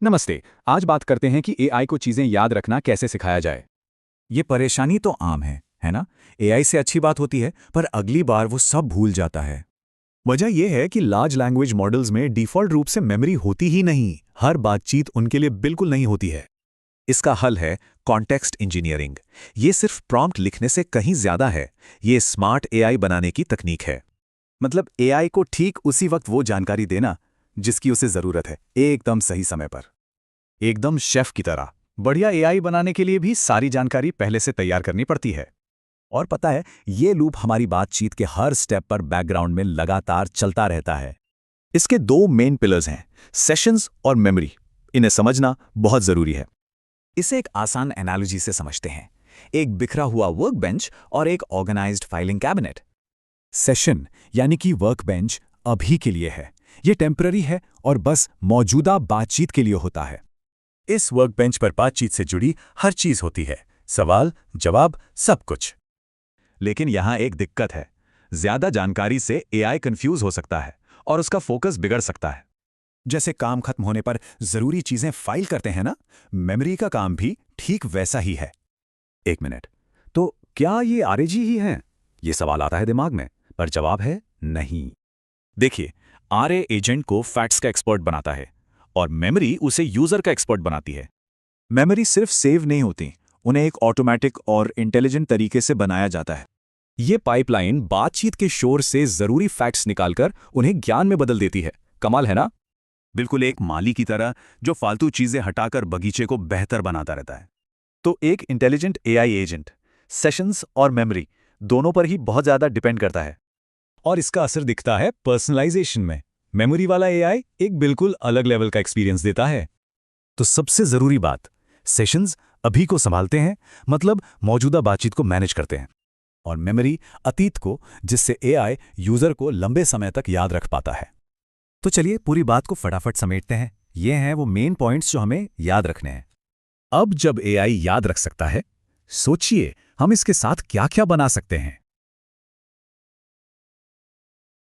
नमस्ते। आज बात करते हैं कि एआई को चीजें याद रखना कैसे सिखाया जाए। ये परेशानी तो आम है ना? एआई से अच्छी बात होती है, पर अगली बार वो सब भूल जाता है। वजह यह है कि लार्ज लैंग्वेज मॉडल्स में डिफ़ॉल्ट रूप से मेमोरी होती ही नहीं। हर बातचीत उनके लिए बिल्कुल नहीं होती है। इसका हल है कॉन्टेक्स्ट इंजीनियरिंग। ये सिर्फ प्रॉम्प्ट लिखने से कहीं ज्यादा है। ये स्मार्ट एआई बनाने की तकनीक है। मतलब एआई को ठीक उसी वक्त वो जानकारी देना जिसकी उसे जरूरत है, एकदम सही समय पर। एकदम शेफ की तरह। बढ़िया एआई बनाने के लिए भी सारी जानकारी पहले से तैयार करनी पड़ती है। और पता है, ये लूप हमारी बातचीत के हर स्टेप पर बैकग्राउंड में लगातार चलता रहता है। इसके दो मेन पिलर्स हैं, सेशंस और मेमोरी। इन्हें समझना बहुत जरूरी है। इसे एक आसान एनालॉजी से समझते हैं। एक बिखरा हुआ वर्क बेंच और एक ऑर्गेनाइज्ड फाइलिंग कैबिनेट। सेशन यानी कि वर्क बेंच अभी के लिए है। ये टेम्पररी है और बस मौजूदा बातचीत के लिए होता है। इस वर्क बेंच पर बातचीत से जुड़ी हर चीज होती है, सवाल, जवाब, सब कुछ। लेकिन यहां एक दिक्कत है। ज्यादा जानकारी से एआई कंफ्यूज हो सकता है और उसका फोकस बिगड़ सकता है। जैसे काम खत्म होने पर जरूरी चीजें फाइल करते हैं ना, मेमोरी का काम भी ठीक वैसा ही है। एक मिनट, तो क्या ये आरएजी ही हैं? ये सवाल आता है दिमाग में, पर जवाब है नहीं। देखिए, आरए एजेंट को फैक्ट्स का एक्सपर्ट बनाता है और मेमोरी उसे यूजर का एक्सपर्ट बनाती है। मेमोरी सिर्फ सेव नहीं होती, उन्हें एक ऑटोमेटिक और इंटेलिजेंट तरीके से बनाया जाता है। ये पाइपलाइन बातचीत के शोर से जरूरी फैक्ट्स निकालकर उन्हें ज्ञान में बदल देती है। कमाल है ना? बिल्कुल एक माली की तरह जो फालतू चीजें हटाकर बगीचे को बेहतर बनाता रहता है। तो एक इंटेलिजेंट एआई एजेंट सेशंस और मेमोरी दोनों पर ही बहुत ज्यादा डिपेंड करता है। और इसका असर दिखता है पर्सनलाइजेशन में। मेमोरी वाला एआई एक बिल्कुल अलग लेवल का एक्सपीरियंस देता है। तो सबसे जरूरी बात, सेशंस अभी को संभालते हैं, मतलब मौजूदा बातचीत को मैनेज करते हैं, और मेमोरी अतीत को, जिससे एआई यूजर को लंबे समय तक याद रख पाता है। तो चलिए पूरी बात को फटाफट समेटते हैं। ये हैं वो मेन पॉइंट्स जो हमें याद रखने हैं। अब जब एआई याद रख सकता है, सोचिए हम इसके साथ क्या क्या बना सकते हैं।